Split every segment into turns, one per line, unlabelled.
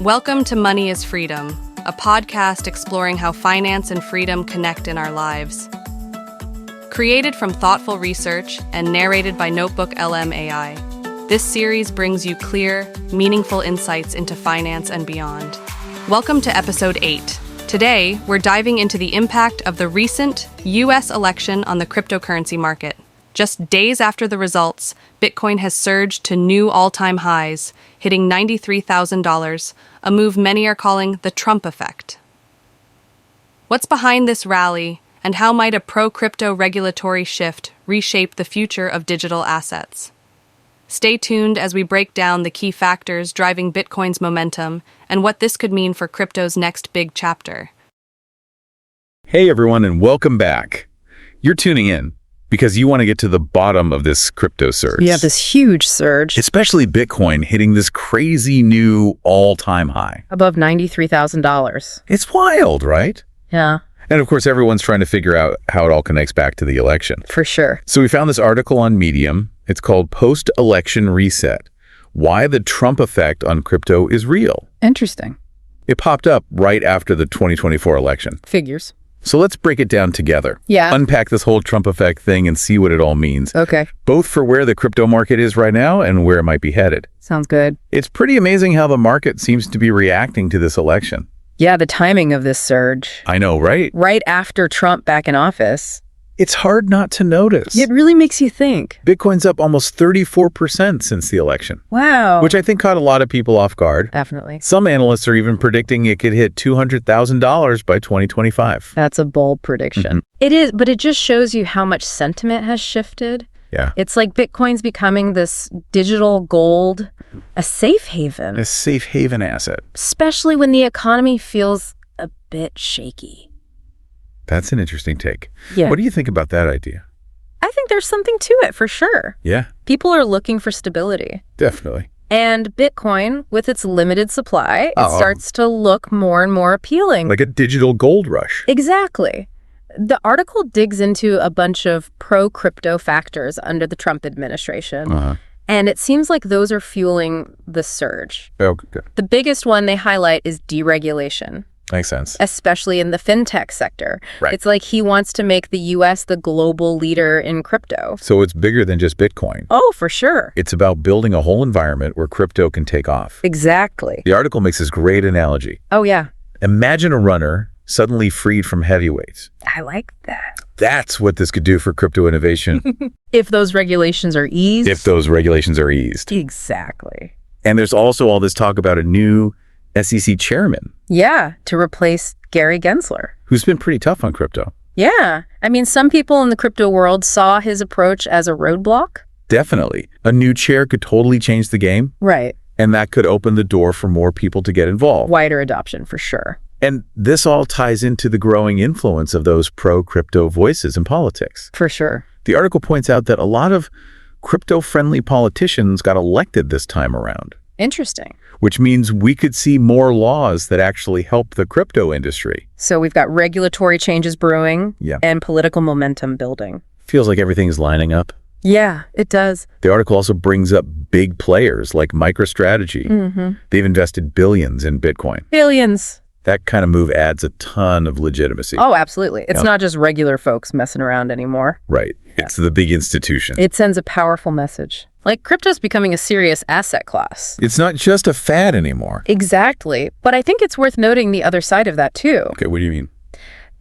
Welcome to Money is Freedom, a podcast exploring how finance and freedom connect in our lives. Created from thoughtful research and narrated by Notebook LM AI, this series brings you clear, meaningful insights into finance and beyond. Welcome to Episode 8. Today, we're diving into the impact of the recent U.S. election on the cryptocurrency market. Just days after the results, Bitcoin has surged to new all-time highs, hitting $93,000, a move many are calling the Trump effect. What's behind this rally, and how might a pro-crypto regulatory shift reshape the future of digital assets? Stay tuned as we break down the key factors driving Bitcoin's momentum and what this could mean for crypto's next big chapter.
Hey everyone, and welcome back. You're tuning in because you want to get to the bottom of this crypto surge.
We have this huge surge.
Especially Bitcoin hitting this crazy new all-time high.
Above $93,000.
It's wild, right?
Yeah.
And of course, everyone's trying to figure out how it all connects back to the election.
For sure.
So we found this article on Medium. It's called Post-Election Reset: Why the Trump Effect on Crypto is Real.
Interesting.
It popped up right after the 2024 election.
Figures.
So let's break it down together.
Yeah.
Unpack this whole Trump effect thing and see what it all means.
Okay.
Both for where the crypto market is right now and where it might be headed.
Sounds good.
It's pretty amazing how the market seems to be reacting to this election.
Yeah, the timing of this surge.
I know, right?
Right after Trump back in office.
It's hard not to notice.
It really makes you think.
Bitcoin's up almost 34% since the election.
Wow.
Which I think caught a lot of people off guard.
Definitely.
Some analysts are even predicting it could hit $200,000 by 2025.
That's a bold prediction. It is, but it just shows you how much sentiment has shifted.
Yeah.
It's like Bitcoin's becoming this digital gold, a safe haven.
A safe haven asset.
Especially when the economy feels a bit shaky.
That's an interesting take.
Yeah.
What do you think about that idea?
I think there's something to it for sure.
Yeah.
People are looking for stability.
Definitely.
And Bitcoin, with its limited supply, it starts to look more and more appealing.
Like a digital gold rush.
Exactly. The article digs into a bunch of pro-crypto factors under the Trump administration. And it seems like those are fueling the surge.
Okay.
The biggest one they highlight is deregulation.
Makes sense.
Especially in the fintech sector.
Right.
It's like he wants to make the U.S. the global leader in crypto.
So it's bigger than just Bitcoin.
Oh, for sure.
It's about building a whole environment where crypto can take off.
Exactly.
The article makes this great analogy.
Oh, yeah.
Imagine a runner suddenly freed from heavyweights.
I like that.
That's what this could do for crypto innovation.
If those regulations are eased.
If those regulations are eased.
Exactly.
And there's also all this talk about a new SEC chairman.
Yeah, to replace Gary Gensler.
Who's been pretty tough on crypto.
Yeah. I mean, some people in the crypto world saw his approach as a roadblock.
Definitely. A new chair could totally change the game.
Right.
And that could open the door for more people to get involved.
Wider adoption, for sure.
And this all ties into the growing influence of those pro-crypto voices in politics.
For sure.
The article points out that a lot of crypto-friendly politicians got elected this time around.
Interesting.
Which means we could see more laws that actually help the crypto industry.
So we've got regulatory changes brewing and political momentum building.
Feels like everything's lining up.
Yeah, it does.
The article also brings up big players like MicroStrategy. They've invested billions in Bitcoin.
Billions.
That kind of move adds a ton of legitimacy.
Oh, absolutely. It's not just regular folks messing around anymore.
Right. It's the big institution.
It sends a powerful message. Like, crypto's becoming a serious asset class.
It's not just a fad anymore.
Exactly. But I think it's worth noting the other side of that, too.
Okay, what do you mean?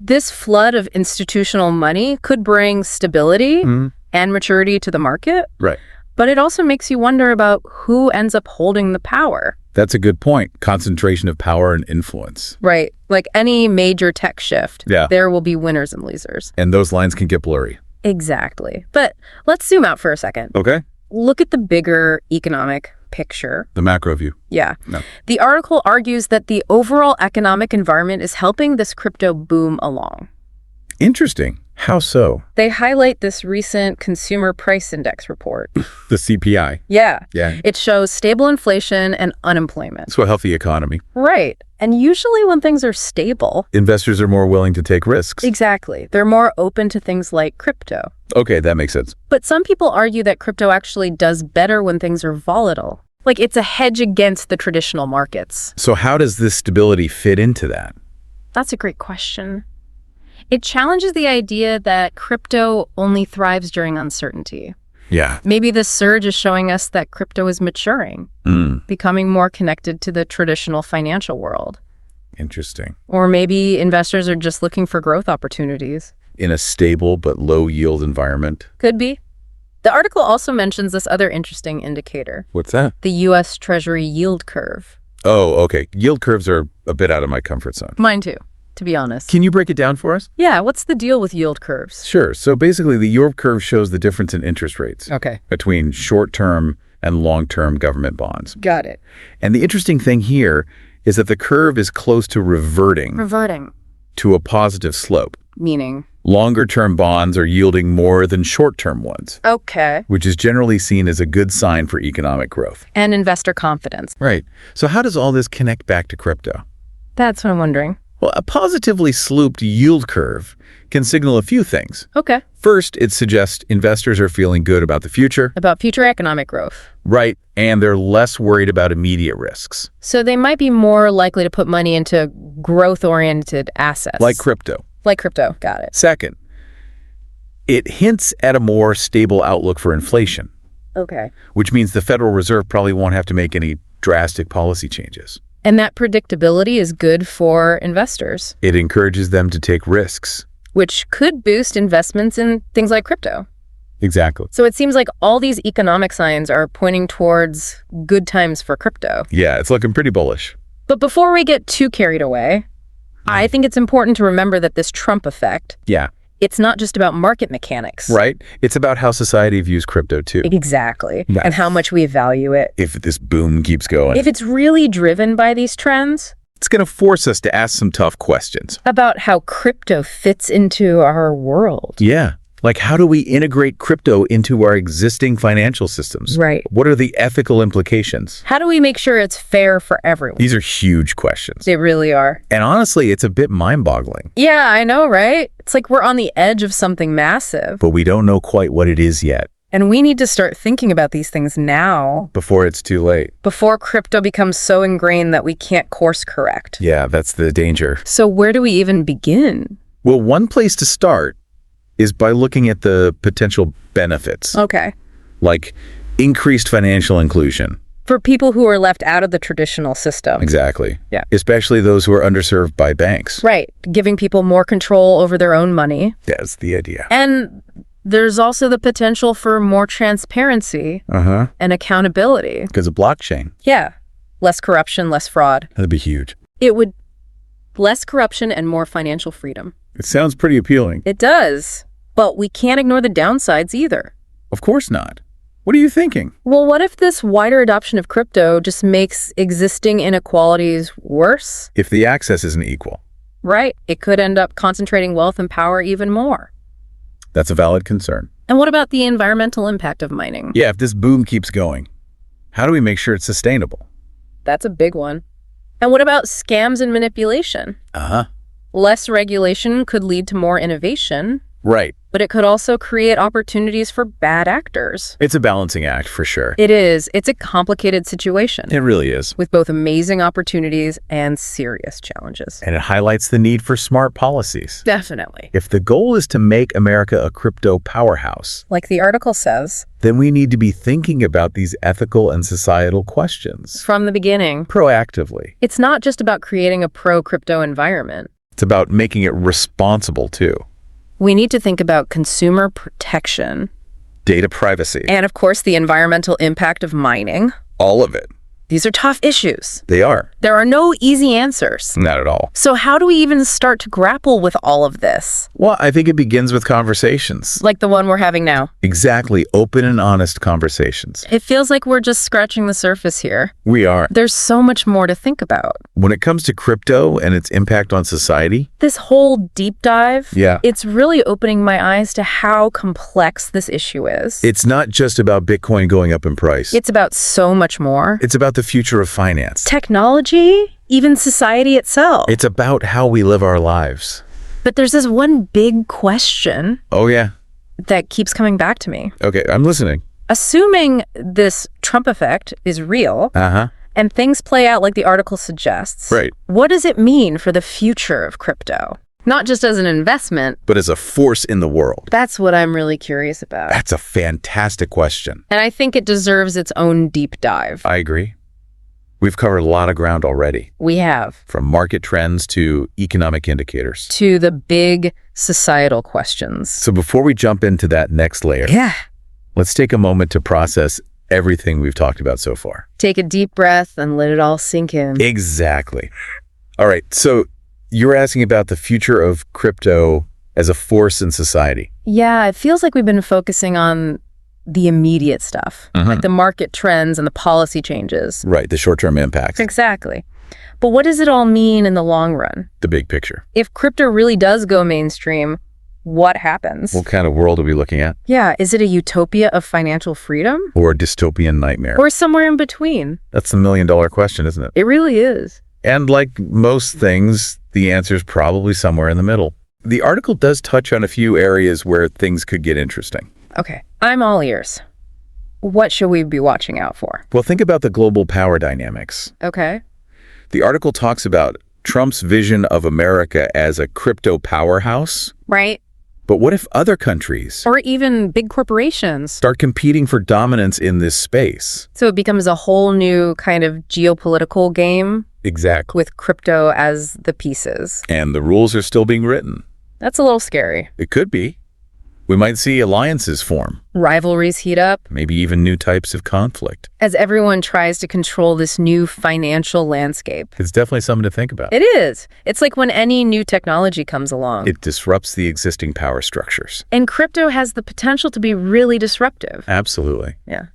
This flood of institutional money could bring stability and maturity to the market.
Right.
But it also makes you wonder about who ends up holding the power.
That's a good point. Concentration of power and influence.
Right. Like any major tech shift, there will be winners and losers.
And those lines can get blurry.
Exactly. But let's zoom out for a second.
Okay.
Look at the bigger economic picture.
The macro view.
Yeah.
No.
The article argues that the overall economic environment is helping this crypto boom along.
Interesting. How so?
They highlight this recent Consumer Price Index report.
The CPI.
Yeah.
Yeah.
It shows stable inflation and unemployment.
So a healthy economy.
Right. And usually when things are stable,
investors are more willing to take risks.
Exactly. They're more open to things like crypto.
Okay, that makes sense.
But some people argue that crypto actually does better when things are volatile. Like it's a hedge against the traditional markets.
So how does this stability fit into that?
That's a great question. It challenges the idea that crypto only thrives during uncertainty.
Yeah.
Maybe this surge is showing us that crypto is maturing, becoming more connected to the traditional financial world.
Interesting.
Or maybe investors are just looking for growth opportunities.
In a stable but low-yield environment.
Could be. The article also mentions this other interesting indicator.
What's that?
The U.S. Treasury yield curve.
Oh, okay. Yield curves are a bit out of my comfort zone.
Mine too, to be honest.
Can you break it down for us?
Yeah, what's the deal with yield curves?
Sure. So basically, the yield curve shows the difference in interest rates between short-term and long-term government bonds.
Got it.
And the interesting thing here is that the curve is close to reverting to a positive slope.
Meaning?
Longer-term bonds are yielding more than short-term ones.
Okay.
Which is generally seen as a good sign for economic growth.
And investor confidence.
Right. So how does all this connect back to crypto?
That's what I'm wondering.
Well, a positively sloped yield curve can signal a few things.
Okay.
First, it suggests investors are feeling good about the future.
About future economic growth.
Right. And they're less worried about immediate risks.
So they might be more likely to put money into growth-oriented assets.
Like crypto.
Like crypto. Got it.
Second, it hints at a more stable outlook for inflation.
Okay.
Which means the Federal Reserve probably won't have to make any drastic policy changes.
And that predictability is good for investors.
It encourages them to take risks.
Which could boost investments in things like crypto.
Exactly.
So it seems like all these economic signs are pointing towards good times for crypto.
Yeah, it's looking pretty bullish.
But before we get too carried away, I think it's important to remember that this Trump effect, it's not just about market mechanics.
Right. It's about how society views crypto, too.
Exactly.
Yes.
And how much we value it.
If this boom keeps going.
If it's really driven by these trends.
It's going to force us to ask some tough questions.
About how crypto fits into our world.
Yeah. Like, how do we integrate crypto into our existing financial systems?
Right.
What are the ethical implications?
How do we make sure it's fair for everyone?
These are huge questions.
They really are.
And honestly, it's a bit mind-boggling.
Yeah, I know, right? It's like we're on the edge of something massive.
But we don't know quite what it is yet.
And we need to start thinking about these things now.
Before it's too late.
Before crypto becomes so ingrained that we can't course correct.
Yeah, that's the danger.
So where do we even begin?
Well, one place to start is by looking at the potential benefits.
Okay.
Like increased financial inclusion.
For people who are left out of the traditional system.
Exactly.
Yeah.
Especially those who are underserved by banks.
Right. Giving people more control over their own money.
That's the idea.
And there's also the potential for more transparency and accountability.
Because of blockchain.
Yeah. Less corruption, less fraud.
That'd be huge.
It would less corruption and more financial freedom.
It sounds pretty appealing.
It does. But we can't ignore the downsides either.
Of course not. What are you thinking?
Well, what if this wider adoption of crypto just makes existing inequalities worse?
If the access isn't equal.
Right. It could end up concentrating wealth and power even more.
That's a valid concern.
And what about the environmental impact of mining?
Yeah, if this boom keeps going, how do we make sure it's sustainable?
That's a big one. And what about scams and manipulation? Less regulation could lead to more innovation.
Right.
But it could also create opportunities for bad actors.
It's a balancing act, for sure.
It is. It's a complicated situation.
It really is.
With both amazing opportunities and serious challenges.
And it highlights the need for smart policies.
Definitely.
If the goal is to make America a crypto powerhouse,
like the article says,
then we need to be thinking about these ethical and societal questions.
From the beginning.
Proactively.
It's not just about creating a pro-crypto environment.
It's about making it responsible, too.
We need to think about consumer protection.
Data privacy.
And, of course, the environmental impact of mining.
All of it.
These are tough issues.
They are.
There are no easy answers.
Not at all.
So how do we even start to grapple with all of this?
Well, I think it begins with conversations.
Like the one we're having now.
Exactly. Open and honest conversations.
It feels like we're just scratching the surface here.
We are.
There's so much more to think about.
When it comes to crypto and its impact on society,
this whole deep dive,
yeah,
it's really opening my eyes to how complex this issue is.
It's not just about Bitcoin going up in price.
It's about so much more.
It's about the future of finance.
Technology, even society itself.
It's about how we live our lives.
But there's this one big question.
Oh, yeah.
That keeps coming back to me.
Okay, I'm listening.
Assuming this Trump effect is real, and things play out like the article suggests,
Right.
what does it mean for the future of crypto? Not just as an investment,
But as a force in the world.
that's what I'm really curious about.
That's a fantastic question.
And I think it deserves its own deep dive.
I agree. We've covered a lot of ground already,
We have.
from market trends to economic indicators.
To the big societal questions.
So before we jump into that next layer,
Yeah.
let's take a moment to process everything we've talked about so far.
Take a deep breath and let it all sink in.
Exactly. All right, so you're asking about the future of crypto as a force in society.
Yeah, it feels like we've been focusing on the immediate stuff, like the market trends and the policy changes.
Right, the short-term impacts,
Exactly. But what does it all mean in the long run?
the big picture.
If crypto really does go mainstream, what happens?
What kind of world are we looking at?
Yeah, is it a utopia of financial freedom?
Or a dystopian nightmare?
Or somewhere in between?
That's the million-dollar question, isn't it?
It really is.
And like most things, the answer is probably somewhere in the middle. The article does touch on a few areas where things could get interesting.
Okay, I'm all ears. What should we be watching out for?
Well, think about the global power dynamics.
Okay.
The article talks about Trump's vision of America as a crypto powerhouse.
Right.
But what if other countries
Or even big corporations.
start competing for dominance in this space?
So it becomes a whole new kind of geopolitical game
Exactly.
with crypto as the pieces.
And the rules are still being written.
That's a little scary.
It could be. We might see alliances form,
Rivalries heat up
maybe even new types of conflict.
as everyone tries to control this new financial landscape.
It's definitely something to think about.
It is. It's like when any new technology comes along.
It disrupts the existing power structures.
And crypto has the potential to be really disruptive.
Absolutely.
Yeah.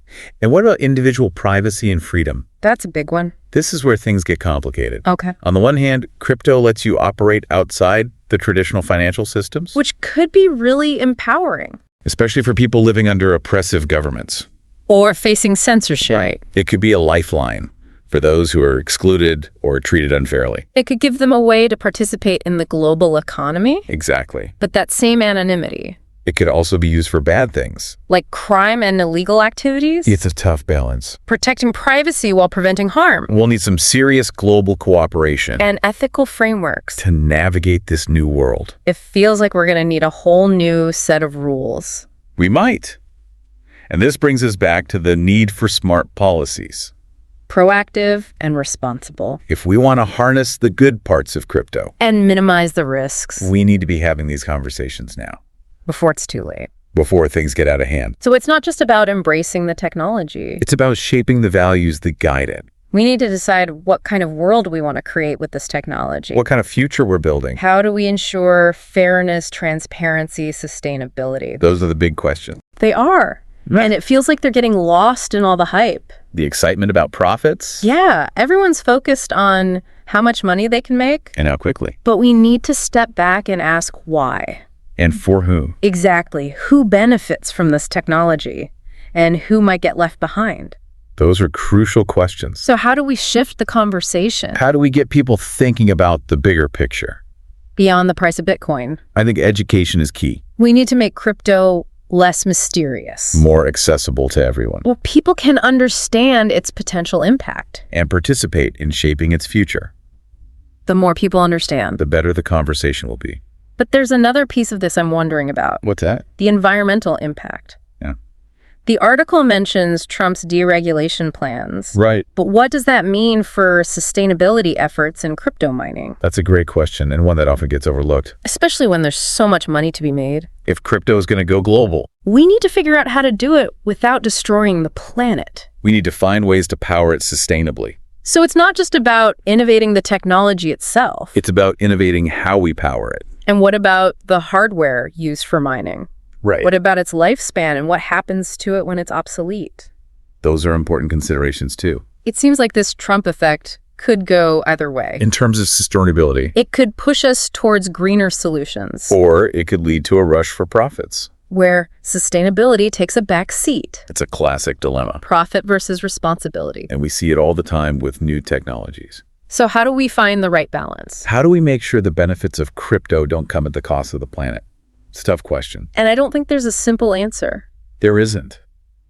And what about individual privacy and freedom?
That's a big one.
This is where things get complicated.
Okay.
On the one hand, crypto lets you operate outside the traditional financial systems,
Which could be really empowering.
especially for people living under oppressive governments.
Or facing censorship. Right.
It could be a lifeline for those who are excluded or treated unfairly.
It could give them a way to participate in the global economy,
Exactly.
but that same anonymity,
It could also be used for bad things.
like crime and illegal activities,
It's a tough balance.
protecting privacy while preventing harm,
We'll need some serious global cooperation
and ethical frameworks.
to navigate this new world.
It feels like we're going to need a whole new set of rules.
We might. And this brings us back to the need for smart policies.
Proactive and responsible.
If we want to harness the good parts of crypto,
And minimize the risks
we need to be having these conversations now,
before it's too late.
before things get out of hand.
So it's not just about embracing the technology.
It's about shaping the values that guide it.
We need to decide what kind of world we want to create with this technology.
What kind of future we're building?
How do we ensure fairness, transparency, sustainability?
Those are the big questions.
They are. And it feels like they're getting lost in all the hype.
The excitement about profits
Yeah, everyone's focused on how much money they can make,
and how quickly
but we need to step back and ask why.
and for whom.
Exactly. Who benefits from this technology and who might get left behind?
Those are crucial questions.
So how do we shift the conversation
How do we get people thinking about the bigger picture?
beyond the price of Bitcoin?
I think education is key.
We need to make crypto less mysterious.
More accessible to everyone.
Well, people can understand its potential impact.
And participate in shaping its future.
The more people understand.
The better the conversation will be.
But there's another piece of this I'm wondering about.
What's that?
The environmental impact.
Yeah.
The article mentions Trump's deregulation plans.
Right.
But what does that mean for sustainability efforts in crypto mining?
That's a great question, and one that often gets overlooked.
Especially when there's so much money to be made.
If crypto is going to go global,
We need to figure out how to do it without destroying the planet.
we need to find ways to power it sustainably.
So it's not just about innovating the technology itself.
It's about innovating how we power it.
And what about the hardware used for mining?
Right.
What about its lifespan and what happens to it when it's obsolete?
Those are important considerations too.
It seems like this Trump effect could go either way.
In terms of sustainability,
It could push us towards greener solutions,
or it could lead to a rush for profits.
where sustainability takes a back seat.
It's a classic dilemma,
Profit versus responsibility.
and we see it all the time with new technologies.
So how do we find the right balance?
How do we make sure the benefits of crypto don't come at the cost of the planet? It's a tough question.
And I don't think there's a simple answer.
There isn't.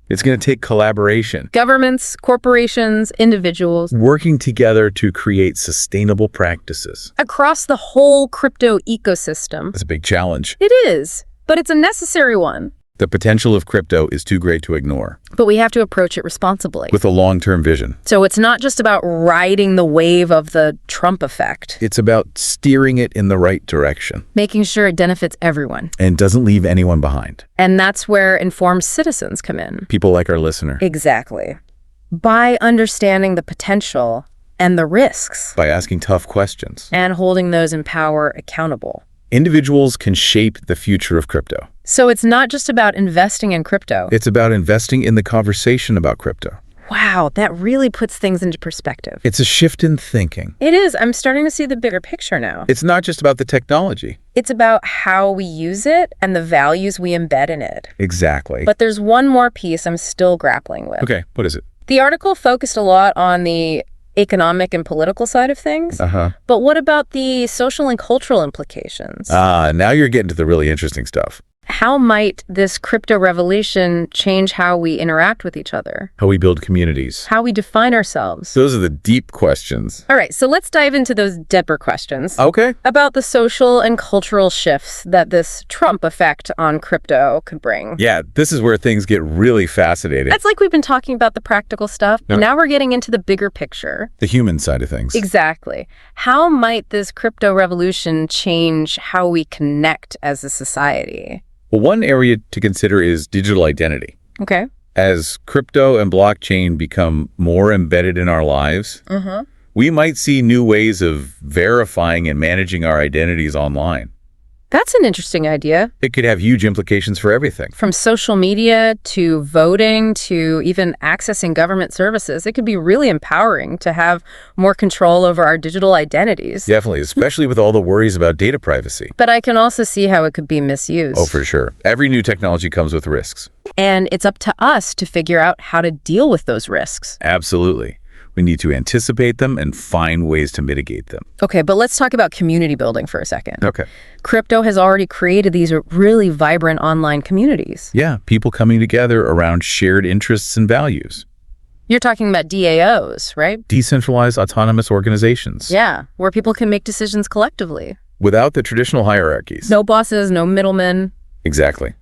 It's going to take collaboration.
Governments, corporations, individuals.
Working together to create sustainable practices.
Across the whole crypto ecosystem.
That's a big challenge.
It is, but it's a necessary one.
The potential of crypto is too great to ignore.
But we have to approach it responsibly.
With a long-term vision.
So it's not just about riding the wave of the Trump effect.
It's about steering it in the right direction.
Making sure it benefits everyone.
And doesn't leave anyone behind.
And that's where informed citizens come in.
People like our listener.
Exactly. By understanding the potential and the risks.
By asking tough questions.
And holding those in power accountable.
Individuals can shape the future of crypto.
So it's not just about investing in crypto.
It's about investing in the conversation about crypto.
Wow, that really puts things into perspective.
It's a shift in thinking.
It is. I'm starting to see the bigger picture now.
It's not just about the technology.
It's about how we use it and the values we embed in it.
Exactly.
But there's one more piece I'm still grappling with.
Okay, what is it?
The article focused a lot on the economic and political side of things. But what about the social and cultural implications?
Now you're getting to the really interesting stuff.
How might this crypto revolution change how we interact with each other?
How we build communities.
How we define ourselves?
Those are the deep questions.
All right, so let's dive into those deeper questions.
Okay.
About the social and cultural shifts that this Trump effect on crypto could bring.
Yeah, this is where things get really fascinating.
It's like we've been talking about the practical stuff, but now we're getting into the bigger picture.
The human side of things.
Exactly. How might this crypto revolution change how we connect as a society?
Well, one area to consider is digital identity.
Okay.
As crypto and blockchain become more embedded in our lives, we might see new ways of verifying and managing our identities online.
That's an interesting idea.
It could have huge implications for everything.
From social media to voting to even accessing government services, it could be really empowering to have more control over our digital identities.
Definitely, especially with all the worries about data privacy.
But I can also see how it could be misused.
Oh, for sure. Every new technology comes with risks.
And it's up to us to figure out how to deal with those risks.
Absolutely. We need to anticipate them and find ways to mitigate them.
Okay, but let's talk about community building for a second.
Okay.
Crypto has already created these really vibrant online communities.
Yeah, people coming together around shared interests and values.
You're talking about DAOs, right?
Decentralized autonomous organizations.
Yeah, where people can make decisions collectively.
Without the traditional hierarchies.
No bosses, no middlemen.
Exactly.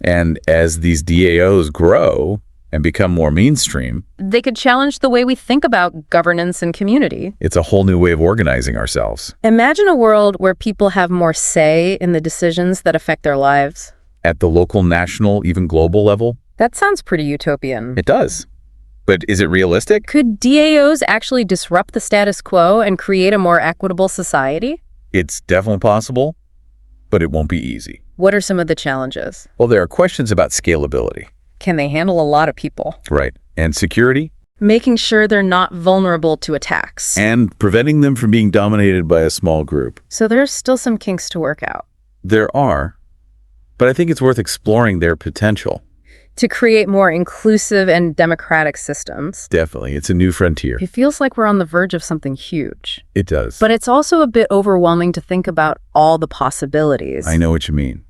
And as these DAOs grow and become more mainstream,
they could challenge the way we think about governance and community.
It's a whole new way of organizing ourselves.
Imagine a world where people have more say in the decisions that affect their lives.
At the local, national, even global level.
That sounds pretty utopian.
It does. But is it realistic?
Could DAOs actually disrupt the status quo and create a more equitable society?
It's definitely possible, but it won't be easy.
What are some of the challenges?
Well, there are questions about scalability.
Can they handle a lot of people?
Right. And security?
Making sure they're not vulnerable to attacks.
And preventing them from being dominated by a small group.
So there's still some kinks to work out.
There are, but I think it's worth exploring their potential.
To create more inclusive and democratic systems.
Definitely. It's a new frontier.
It feels like we're on the verge of something huge.
It does.
But it's also a bit overwhelming to think about all the possibilities.
I know what you mean.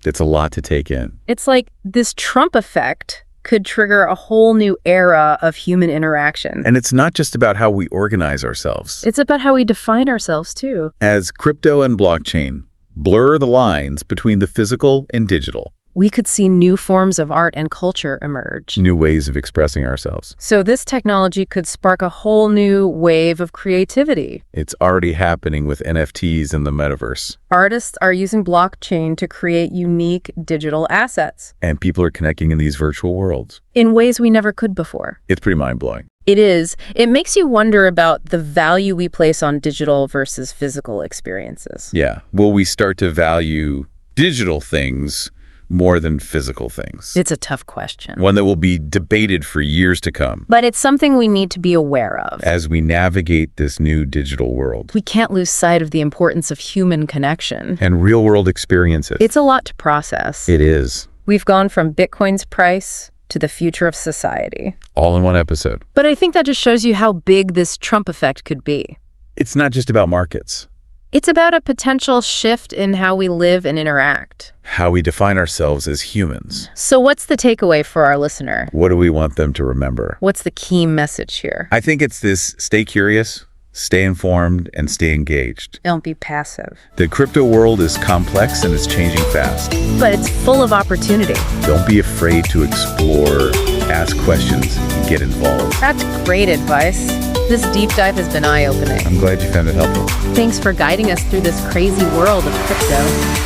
It's a lot to take in.
It's like this Trump effect could trigger a whole new era of human interaction.
And it's not just about how we organize ourselves.
It's about how we define ourselves, too.
As crypto and blockchain blur the lines between the physical and digital,
we could see new forms of art and culture emerge.
New ways of expressing ourselves.
So this technology could spark a whole new wave of creativity.
It's already happening with NFTs and the metaverse.
Artists are using blockchain to create unique digital assets.
And people are connecting in these virtual worlds.
In ways we never could before.
It's pretty mind-blowing.
It is. It makes you wonder about the value we place on digital versus physical experiences.
Yeah. Will we start to value digital things more than physical things?
It's a tough question.
One that will be debated for years to come.
But it's something we need to be aware of.
As we navigate this new digital world.
We can't lose sight of the importance of human connection.
And real-world experiences.
It's a lot to process.
It is.
We've gone from Bitcoin's price to the future of society.
All in one episode.
But I think that just shows you how big this Trump effect could be.
It's not just about markets.
It's about a potential shift in how we live and interact.
How we define ourselves as humans.
So what's the takeaway for our listener?
What do we want them to remember?
What's the key message here?
I think it's this: stay curious, stay informed, and stay engaged.
Don't be passive.
The crypto world is complex and it's changing fast.
But it's full of opportunity.
Don't be afraid to explore, ask questions, and get involved.
That's great advice. This deep dive has been eye-opening.
I'm glad you found it helpful.
Thanks for guiding us through this crazy world of crypto.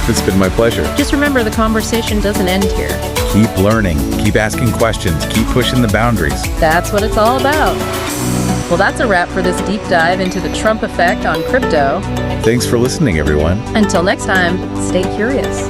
It's been my pleasure.
Just remember, the conversation doesn't end here.
Keep learning, keep asking questions, keep pushing the boundaries.
That's what it's all about. Well, that's a wrap for this deep dive into the Trump effect on crypto.
Thanks for listening, everyone.
Until next time, stay curious.